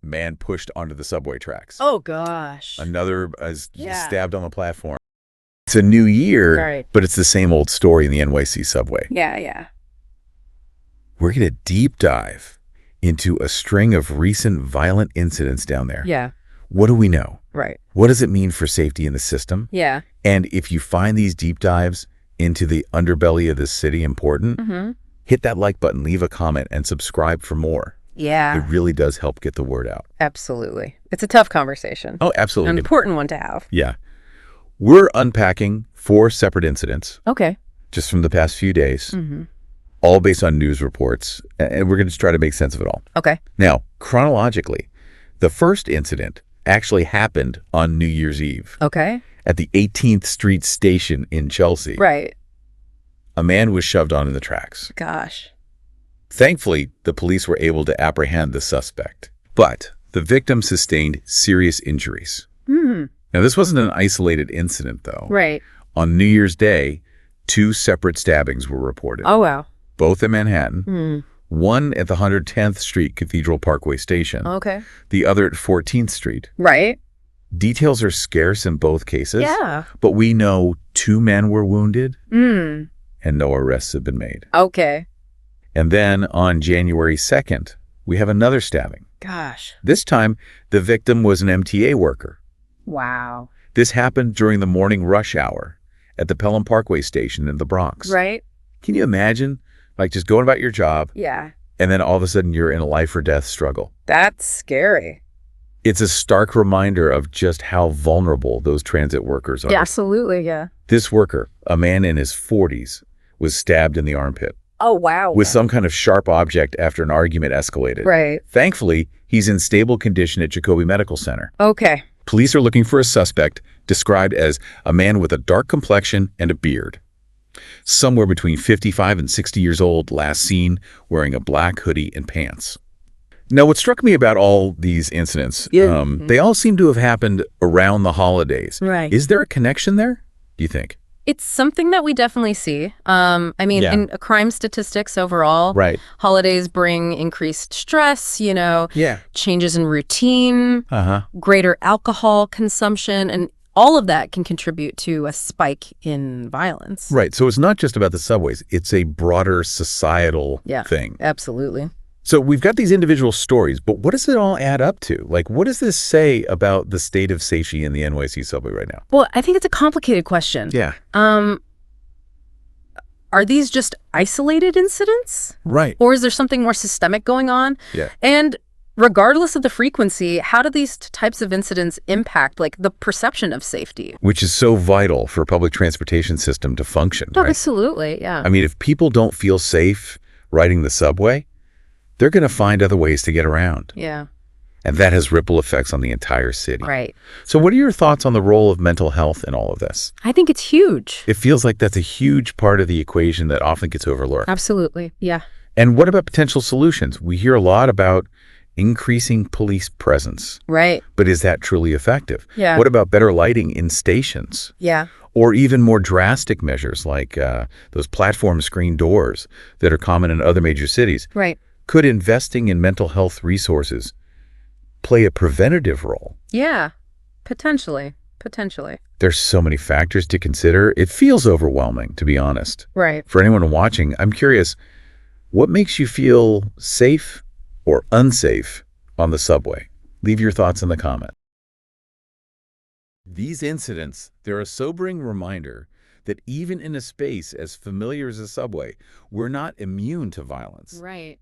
Man pushed onto the subway tracks. Oh, gosh. Another stabbed on the platform. It's a new year, but it's the same old story in the NYC subway. Yeah. We're going to deep dive into a string of recent violent incidents down there. Yeah. What do we know? Right. What does it mean for safety in the system? Yeah. And if you find these deep dives into the underbelly of this city important, hit that like button, leave a comment, and subscribe for more. Yeah. It really does help get the word out. Absolutely. It's a tough conversation. Oh, absolutely. An important one to have. Yeah. We're unpacking 4 separate incidents. Okay. Just from the past few days, all based on news reports, and we're going to try to make sense of it all. Okay. Now, chronologically, the first incident actually happened on New Year's Eve. Okay. At the 18th Street station in Chelsea. Right. A man was shoved onto the tracks. Gosh. Thankfully, the police were able to apprehend the suspect. But the victim sustained serious injuries. Now, this wasn't an isolated incident, though. Right. On New Year's Day, 2 separate stabbings were reported. Oh, wow. Both in Manhattan. One at the 110th Street Cathedral Parkway Station. Okay. The other at 14th Street. Right. Details are scarce in both cases. Yeah. But we know 2 men were wounded and no arrests have been made. Okay. And then on January 2nd, we have another stabbing. Gosh. This time, the victim was an MTA worker. Wow. This happened during the morning rush hour at the Pelham Parkway station in the Bronx. Right. Can you imagine, like, just going about your job, Yeah. and then all of a sudden you're in a life or death struggle? That's scary. It's a stark reminder of just how vulnerable those transit workers are. Yeah, absolutely, yeah. This worker, a man in his 40s, was stabbed in the armpit Oh, wow. with some kind of sharp object after an argument escalated. Right. Thankfully, he's in stable condition at Jacobi Medical Center. Okay. Police are looking for a suspect described as a man with a dark complexion and a beard. Somewhere between 55 and 60 years old, last seen wearing a black hoodie and pants. Now, what struck me about all these incidents, they all seem to have happened around the holidays. Right. Is there a connection there, do you think? It's something that we definitely see. In crime statistics overall, Right. holidays bring increased stress, changes in routine, greater alcohol consumption, and all of that can contribute to a spike in violence. Right. So it's not just about the subways. It's a broader societal thing. Absolutely. So we've got these individual stories, but what does it all add up to? Like, what does this say about the state of safety in the NYC subway right now? Well, I think it's a complicated question. Yeah. Are these just isolated incidents? Right. Or is there something more systemic going on? Yeah. And regardless of the frequency, how do these types of incidents impact, like, the perception of safety? Which is so vital for a public transportation system to function, Oh, right? absolutely, yeah. I mean, if people don't feel safe riding the subway, they're going to find other ways to get around. Yeah. And that has ripple effects on the entire city. Right. So what are your thoughts on the role of mental health in all of this? I think it's huge. It feels like that's a huge part of the equation that often gets overlooked. Absolutely, yeah. And what about potential solutions? We hear a lot about increasing police presence. Right. But is that truly effective? Yeah. What about better lighting in stations? Yeah. Or even more drastic measures like those platform screen doors that are common in other major cities? Right. Could investing in mental health resources play a preventative role? Yeah, potentially. There's so many factors to consider. It feels overwhelming, to be honest. Right. For anyone watching, I'm curious, what makes you feel safe or unsafe on the subway? Leave your thoughts in the comment. These incidents, they're a sobering reminder that even in a space as familiar as a subway, we're not immune to violence. Right.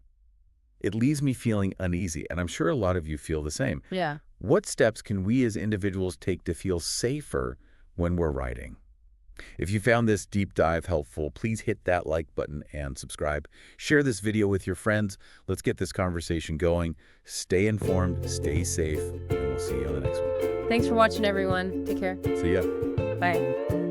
It leaves me feeling uneasy, and I'm sure a lot of you feel the same. Yeah. What steps can we as individuals take to feel safer when we're riding? If you found this deep dive helpful, please hit that like button and subscribe. Share this video with your friends. Let's get this conversation going. Stay informed, stay safe, and we'll see you on the next one. Thanks for watching, everyone. Take care. See ya. Bye.